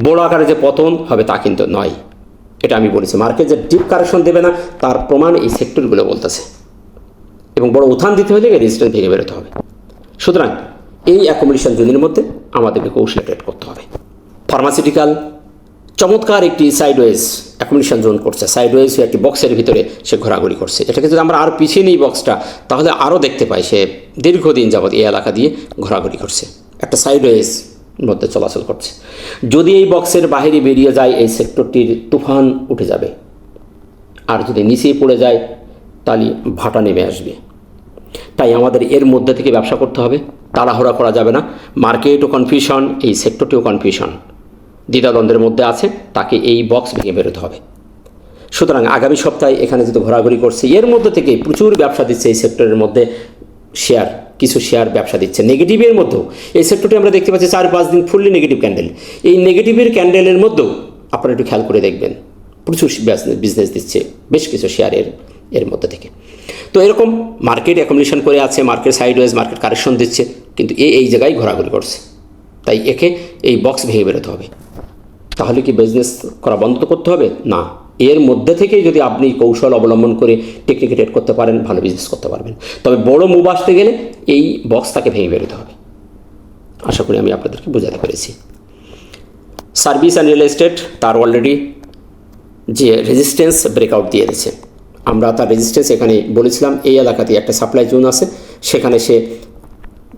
Speaker 1: বড় আকারে যে পতন হবে তা কিন্তু নয়, এটা আমি বলেছি। মার্কেট যে ডিপ কারেকশন দেবে না তার প্রমাণ এই সেক্টরগুলো বলতেছে, এবং বড় উত্থান দিতে হলে রেজিস্ট্যান্স ভেঙে বেরোতে হবে। সুতরাং এই অ্যাকোমোডেশন জোনের মধ্যে আমাদেরকে কৌশলে ট্রেড করতে হবে। ফার্মাসিউটিক্যাল চমৎকার একটি সাইডওয়েজ অ্যাকোমোডেশন জোন করছে, সাইডওয়েজ একটি বক্সের ভিতরে সে ঘোরাঘুরি করছে। এটাকে যদি আমরা আরও পিছিয়ে নিই বক্সটা, তাহলে আরও দেখতে পাই সে দীর্ঘদিন যাবৎ এই এলাকা দিয়ে ঘোরাঘুরি করছে, একটা সাইডওয়েজ মধ্যে চলাচল করছে। যদি এই বক্সের বাইরে বেরিয়ে যায় এই সেক্টরটির তুফান উঠে যাবে, আর যদি নিচেই পড়ে যায় তাহলে ভাটা নেমে আসবে। তাই আমাদের এর মধ্যে থেকে ব্যবসা করতে হবে, তাড়াহুড়া করা যাবে না। মার্কেটও কনফিউশন, এই সেক্টরটিও কনফিউশন, দ্বিধাদ্বন্দ্বের মধ্যে আছে, তাকে এই বক্স ভেঙে বেরোতে হবে। সুতরাং আগামী সপ্তাহে এখানে যদি ঘোরাঘুরি করছে, এর মধ্যে থেকে প্রচুর ব্যবসা দিচ্ছে এই সেক্টরের মধ্যে, শেয়ার কিছু শেয়ার ব্যবসা দিচ্ছে নেগেটিভের মধ্যেও। এই সেক্টরটি আমরা দেখতে পাচ্ছি 4-5 দিন ফুললি নেগেটিভ ক্যান্ডেল। এই নেগেটিভের ক্যান্ডেলের মধ্যেও আপনারা একটু খেয়াল করে দেখবেন প্রচুর বিজনেস দিচ্ছে বেশ কিছু শেয়ারের এর মধ্যে থেকে। তো এরকম মার্কেট অ্যাকোমোডেশন করে আছে, মার্কেট সাইডওয়েজ, মার্কেট কারেকশন দিচ্ছে, কিন্তু এই জায়গায় ঘোরাঘুরি করছে। তাই একে এই বক্স ভেঙে বেরোতে হবে। তাহলে কি বিজনেস করা বন্ধ করতে হবে? না, এর মধ্যে থেকেই যদি আপনি কৌশল অবলম্বন করে টেকনিকে ট্রেড করতে পারেন ভালো বিজনেস করতে পারবেন। তবে বড় মুভ আসতে গেলে এই বক্সটাকে ভেঙে বেরোতে হবে। আশা করি আমি আপনাদেরকে বোঝাতে পেরেছি। সার্ভিস অ্যান্ড রিয়েল এস্টেট তার অলরেডি যে রেজিস্ট্যান্স ব্রেকআউট দিয়ে দিয়েছে। আমরা তার রেজিস্ট্যান্স এখানে বলেছিলাম, এই এলাকাতে একটা সাপ্লাই জোন আছে, সেখানে সে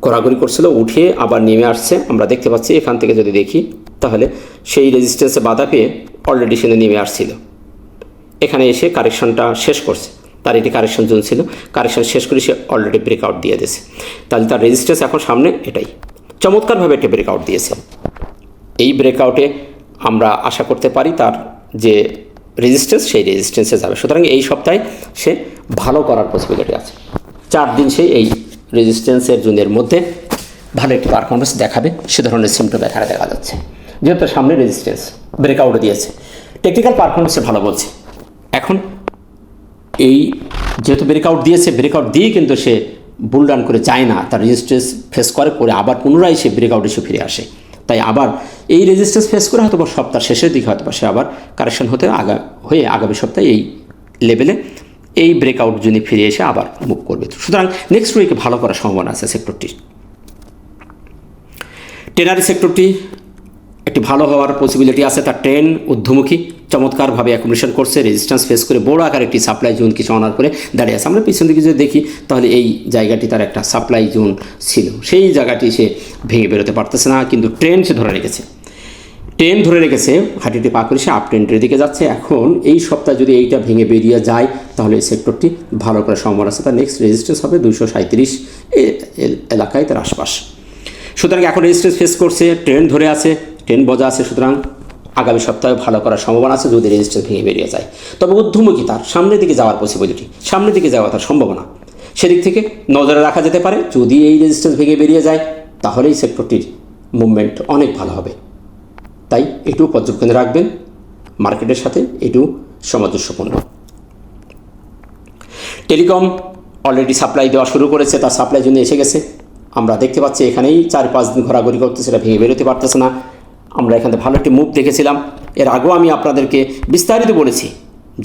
Speaker 1: ঘোরাঘুরি করছিল, উঠে আবার নেমে আসছে। আমরা দেখতে পাচ্ছি এখান থেকে যদি দেখি তাহলে সেই রেজিস্ট্যান্সে বাধা পেয়ে অলরেডি সে নেমে আসছিল, এখানে এসে কারেকশনটা শেষ করছে। তার এটি কারেকশন জোন ছিল, কারেকশন শেষ করে সে অলরেডি ব্রেকআউট দিয়ে দিয়েছে। তাহলে তার রেজিস্ট্যান্স এখন সামনে এটাই চমৎকারভাবে একটি ব্রেকআউট দিয়েছে। এই ব্রেকআউটে আমরা আশা করতে পারি তার যে রেজিস্ট্যান্স সেই রেজিস্ট্যান্সে যাবে। সুতরাং এই সপ্তাহে সে ভালো করার পসিবিলিটি আছে। 4 দিন সে এই রেজিস্ট্যান্সের জোনের মধ্যে ভালো একটি পারফরমেন্স দেখাবে সে ধরনের সিমটম এখানে দেখা যাচ্ছে। যেহেতু সামনে রেজিস্ট্যান্স ব্রেকআউট দিয়েছে, টেকনিক্যাল পারফরমেন্সে ভালো বলছে। এখন এই যেহেতু ব্রেকআউট দিয়েছে, ব্রেকআউট দিয়ে কিন্তু সে বুলডাউন করে যায় না, তার রেজিস্ট্যান্স ফেস করে আবার পুনরায় সে ব্রেকআউট এসে ফিরে আসে। তাই আবার এই রেজিস্ট্যান্স ফেস করে হয়তো সপ্তাহ শেষের দিকে হয়তো সে আবার কারেকশন হয়ে আগামী সপ্তাহে এই লেভেলে এই ব্রেকআউট জন্য ফিরে এসে আবার মুভ করবে। সুতরাং নেক্সট উইকে ভালো করার সম্ভাবনা আছে সেক্টরটির। টেনারি সেক্টরটি একটি ভালো হওয়ার পসিবিলিটি আছে। তার ট্রেন ঊর্ধ্বমুখী চমৎকারভাবে অ্যাকুমুলেশন করছে, রেজিস্ট্যান্স ফেস করে বড় আকার একটি সাপ্লাই জোন কিছু অনার করে দাঁড়িয়ে আছে। আমরা পিছন দিকে যদি দেখি তাহলে এই জায়গাটি তার একটা সাপ্লাই জোন ছিল, সেই জায়গাটি সে ভেঙে বেরোতে পারতেছে না, কিন্তু ট্রেন সে ধরে রেখেছে। হাঁটিটি পা করে সে আপ ট্রেন্ডের দিকে যাচ্ছে। এখন এই সপ্তাহে যদি এইটা ভেঙে বেরিয়ে যায় তাহলে এই সেক্টরটি ভালো করার সম্ভাবনা আছে। তার নেক্সট রেজিস্ট্যান্স হবে 237 এলাকায়, তার আশপাশ। সুতরাং এখন রেজিস্ট্যান্স ফেস করছে, ট্রেন ধরে আছে, ট্রেন বজা আছে। সুতরাং আগামী সপ্তাহে ভালো করার সম্ভাবনা আছে যদি রেজিস্ট্যান্স ভেঙে বেরিয়ে যায়। তবে ঊর্ধ্বমুখী তার সামনের দিকে যাওয়ার পসিবিলিটি, সামনের দিকে যাওয়া তার সম্ভাবনা, সেদিক থেকে নজরে রাখা যেতে পারে। যদি এই রেজিস্ট্যান্স ভেঙে বেরিয়ে যায় তাহলে এই সেক্টরটির মুভমেন্ট অনেক ভালো হবে। তাই এটুও পর্যবেক্ষণে রাখবেন, মার্কেটের সাথে এটুও সামঞ্জস্যপূর্ণ। টেলিকম অলরেডি সাপ্লাই দেওয়া শুরু করেছে, তার সাপ্লাই জন্য এসে গেছে। আমরা দেখতে পাচ্ছি এখানেই 4-5 দিন ঘোরাঘুরি করতেছে, সেটা ভেঙে বেরোতে পারতেছে না। আমরা এখানে ভালো একটি মুভ দেখেছিলাম। এর আগেও আমি আপনাদেরকে বিস্তারিত বলেছি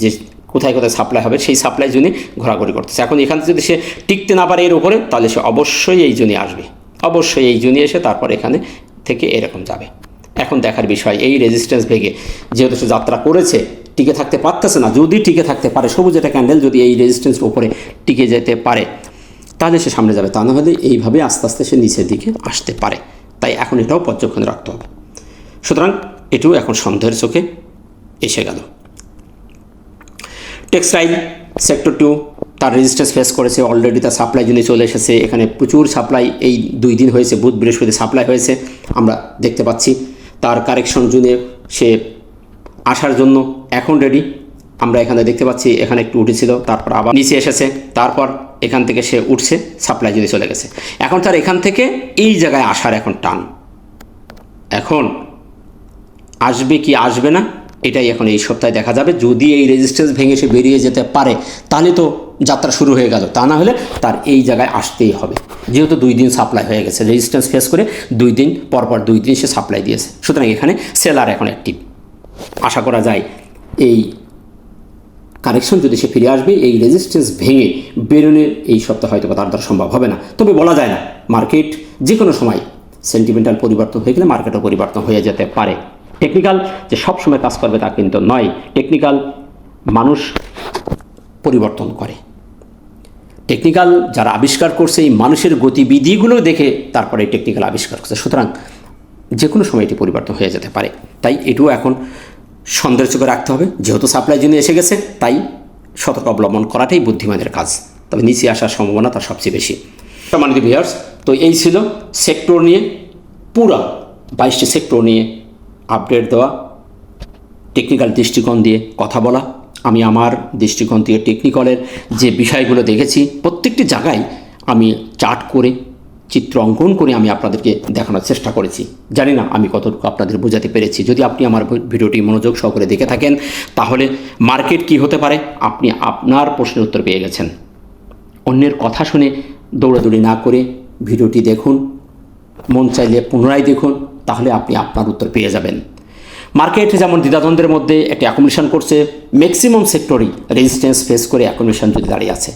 Speaker 1: যে কোথায় কোথায় সাপ্লাই হবে, সেই সাপ্লাই জোনে ঘোরাঘুরি করতেছে। এখন এখান থেকে যদি সে টিকতে না পারে এর উপরে, তাহলে সে অবশ্যই এই জোনে আসবে, অবশ্যই এই জোনে এসে তারপর এখানে থেকে এরকম যাবে। এখন দেখার বিষয়, এই রেজিস্ট্যান্স ভেঙে যেহেতু সে যাত্রা করেছে, টিকে থাকতে পারতেছে না। যদি টিকে থাকতে পারে, সবুজ একটা ক্যান্ডেল যদি এই রেজিস্ট্যান্সের উপরে টিকে যেতে পারে তাহলে সে সামনে যাবে, তা না হলে এইভাবে আস্তে আস্তে সে নিচের দিকে আসতে পারে। তাই এখন এটাও পর্যবেক্ষণে রাখতে হবে। সুতরাং এটিও এখন সন্দেহের চোখে এসে গেল। টেক্সটাইল সেক্টরটিও তার রেজিস্ট্যান্স ফেস করেছে, অলরেডি তার সাপ্লাই জোনে চলে এসেছে। এখানে প্রচুর সাপ্লাই এই 2 দিন হয়েছে, বুধ বৃহস্পতি সাপ্লাই হয়েছে, আমরা দেখতে পাচ্ছি। তার কারেকশন জোনে সে আসার জন্য এখন রেডি। আমরা এখানে দেখতে পাচ্ছি এখানে একটু উঠেছিল, তারপর আবার নিচে এসেছে, তারপর এখান থেকে সে উঠছে, সাপ্লাই জোনে চলে গেছে। এখন তার এখান থেকে এই জায়গায় আসার এখন টান। এখন আসবে কি আসবে না এটাই এখন এই সপ্তাহে দেখা যাবে। যদি এই রেজিস্ট্যান্স ভেঙে সে বেরিয়ে যেতে পারে তাহলে তো যাত্রা শুরু হয়ে গেল, তা না হলে তার এই জায়গায় আসতেই হবে। যেহেতু 2 দিন সাপ্লাই হয়ে গেছে, রেজিস্ট্যান্স ফেস করে 2 দিন পরপর 2 দিন সে সাপ্লাই দিয়েছে। সুতরাং এখানে সেলার এখন অ্যাক্টিভ। আশা করা যায় এই কারেকশন যদি সে ফিরে আসবে, এই রেজিস্ট্যান্স ভেঙে বেরোনোর এই সপ্তাহে হয়তো তার দ্বারা সম্ভব হবে না। তবে বলা যায় না, মার্কেট যে কোনো সময় সেন্টিমেন্টাল পরিবর্তন হয়ে গেলে মার্কেটও পরিবর্তন হয়ে যেতে পারে। টেকনিক্যাল যে সব সময় কাজ করবে তা কিন্তু নয়, টেকনিক্যাল মানুষ পরিবর্তন করে। টেকনিক্যাল যারা আবিষ্কার করছে এই মানুষের গতিবিধিগুলো দেখে তারপরে টেকনিক্যাল আবিষ্কার করছে। সুতরাং যে কোনো সময় এটি পরিবর্তন হয়ে যেতে পারে। তাই এটিও এখন সন্দেহের চোখে রাখতে হবে। যেহেতু সাপ্লাই জন্য এসে গেছে, তাই সতর্ক অবলম্বন করাটাই বুদ্ধিমানের কাজ। তবে নিচে আসার সম্ভাবনা তার সবচেয়ে বেশি। সম্মানিত ভিউয়ার্স, তো এই ছিল সেক্টর নিয়ে, পুরা 22টি সেক্টর নিয়ে আপডেট দেওয়া, টেকনিক্যাল দৃষ্টিকোণ দিয়ে কথা বলা। আমি আমার দৃষ্টিকোণ থেকে টেকনিক্যালের যে বিষয়গুলো দেখেছি প্রত্যেকটি জায়গায় আমি চার্ট করে চিত্র অঙ্কন করে আমি আপনাদেরকে দেখানোর চেষ্টা করেছি। জানি না আমি কতটুকু আপনাদের বোঝাতে পেরেছি। যদি আপনি আমার ভিডিওটি মনোযোগ সহকারে দেখে থাকেন তাহলে মার্কেট কি হতে পারে আপনি আপনার প্রশ্নের উত্তর পেয়ে গেছেন। অন্যের কথা শুনে দৌড়াদৌড়ি না করে ভিডিওটি দেখুন, মন চাইলে পুনরায় দেখুন, তাহলে আপনি আপনার উত্তর পেয়ে যাবেন। মার্কেট যেমন দ্বিধাদ্বন্দ্বের মধ্যে একটি অ্যাকুমুলেশন করছে, ম্যাক্সিমাম সেক্টরই রেজিস্ট্যান্স ফেস করে অ্যাকুমুলেশন যদি দাঁড়িয়ে আছে।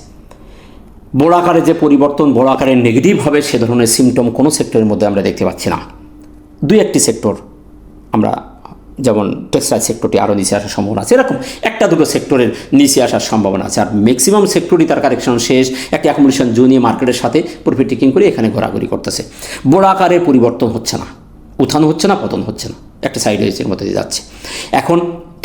Speaker 1: বড় আকারে যে পরিবর্তন, বড় আকারে নেগেটিভ হবে সে ধরনের সিমটম কোনো সেক্টরের মধ্যে আমরা দেখতে পাচ্ছি না। 2-1টি সেক্টর আমরা, যেমন টেক্সটাইল সেক্টরটি আরও নিচে আসার সম্ভাবনা আছে, এরকম 1-2 সেক্টরের নিচে আসার সম্ভাবনা আছে। আর ম্যাক্সিমাম সেক্টরই তার কারেকশন শেষ, একটি অ্যাকুমুলেশন জোনিয়ে মার্কেটের সাথে প্রফিট টেকিং করে এখানে ঘোরাঘুরি করতেছে। বড় আকারে পরিবর্তন হচ্ছে না, উত্থান হচ্ছে না, পতন হচ্ছে না, একটা সাইড ওয়েজের মধ্যে দিয়ে যাচ্ছে। এখন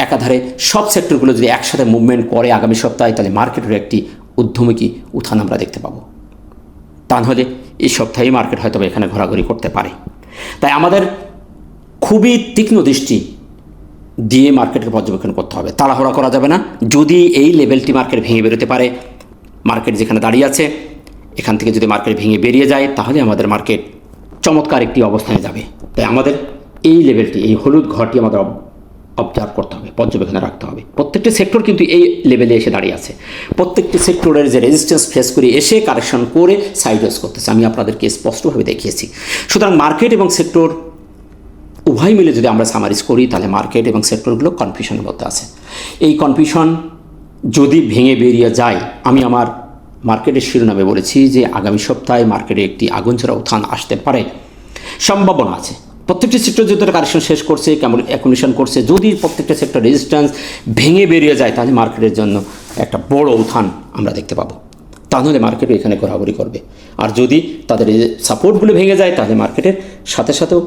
Speaker 1: একাধারে সব সেক্টরগুলো যদি একসাথে মুভমেন্ট করে আগামী সপ্তাহে, তাহলে মার্কেটের একটি ঊর্ধ্বমুখী উত্থান আমরা দেখতে পাবো। তা নাহলে এই সপ্তাহেই মার্কেট হয়তো এখানে ঘোরাঘুরি করতে পারে। তাই আমাদের খুবই তীক্ষ্ণ দৃষ্টি দিয়ে মার্কেটকে পর্যবেক্ষণ করতে হবে, তাড়াহুড়া করা যাবে না। যদি এই লেভেলটি মার্কেট ভেঙে বেরোতে পারে, মার্কেট যেখানে দাঁড়িয়ে আছে এখান থেকে যদি মার্কেট ভেঙে বেরিয়ে যায় তাহলে আমাদের মার্কেট চমৎকার একটি অবস্থানে যাবে। তাই আমাদের এই লেভেলটি, এই হলুদ ঘরটি আমাদের অবজার্ভ করতে হবে, পর্যবেক্ষণে রাখতে হবে। প্রত্যেকটি সেক্টর কিন্তু এই লেভেলে এসে দাঁড়িয়ে আছে। প্রত্যেকটি সেক্টরের যে রেজিস্ট্যান্স ফেস করে এসে কারেকশন করে সাইডওয়েজ করতেছে, আমি আপনাদেরকে স্পষ্টভাবে দেখিয়েছি। সুতরাং মার্কেট এবং সেক্টর উভয় মিলে যদি আমরা সামারিজ করি, তাহলে মার্কেট এবং সেক্টরগুলো কনফিউশনের মধ্যে আছে। এই কনফিউশন যদি ভেঙে বেরিয়ে যায়, আমি আমার মার্কেটের শিরোনামে বলেছি যে আগামী সপ্তাহে মার্কেটে একটি আগুনঝরা উত্থান আসতে পারে, সম্ভাবনা আছে। প্রত্যেকটি সেক্টর যদি কারেকশন শেষ করছে, কেমন অ্যাকুমুলেশন করছে, যদি প্রত্যেকটা সেক্টর রেজিস্ট্যান্স ভেঙে বেরিয়ে যায়, তাহলে মার্কেটের জন্য একটা বড় উত্থান আমরা দেখতে পাবো। তাহলে মার্কেটও এখানে ঘোরাঘুরি করবে। আর যদি তাদের এই সাপোর্টগুলো ভেঙে যায়, তাহলে মার্কেটের সাথে সাথেও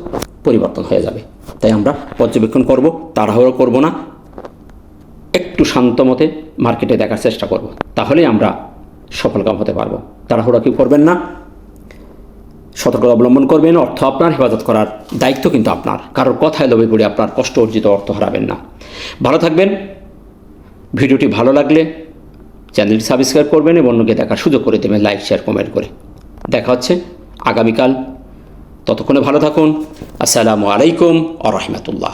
Speaker 1: পরিবর্তন হয়ে যাবে। তাই আমরা পর্যবেক্ষণ করব, তাড়াহুড়ো করব না, একটু শান্ত মতে মার্কেটে দেখার চেষ্টা করব, তাহলেই আমরা সফলকাম হতে পারবো। তাড়াহুড়া কেউ করবেন না, সতর্কতা অবলম্বন করবেন। অর্থ আপনার, হেফাজত করার দায়িত্ব কিন্তু আপনার। কারোর কথায় লোভে পড়ে আপনার কষ্ট অর্জিত অর্থ হারাবেন না। ভালো থাকবেন। ভিডিওটি ভালো লাগলে চ্যানেলটি সাবস্ক্রাইব করবেন এবং অন্যকে দেখার সুযোগ করে দেবেন, লাইক, শেয়ার, কমেন্ট করে। দেখা হচ্ছে আগামীকাল। ততক্ষণে ভালো থাকুন। আসসালামু আলাইকুম ওয়া রাহমাতুল্লাহ।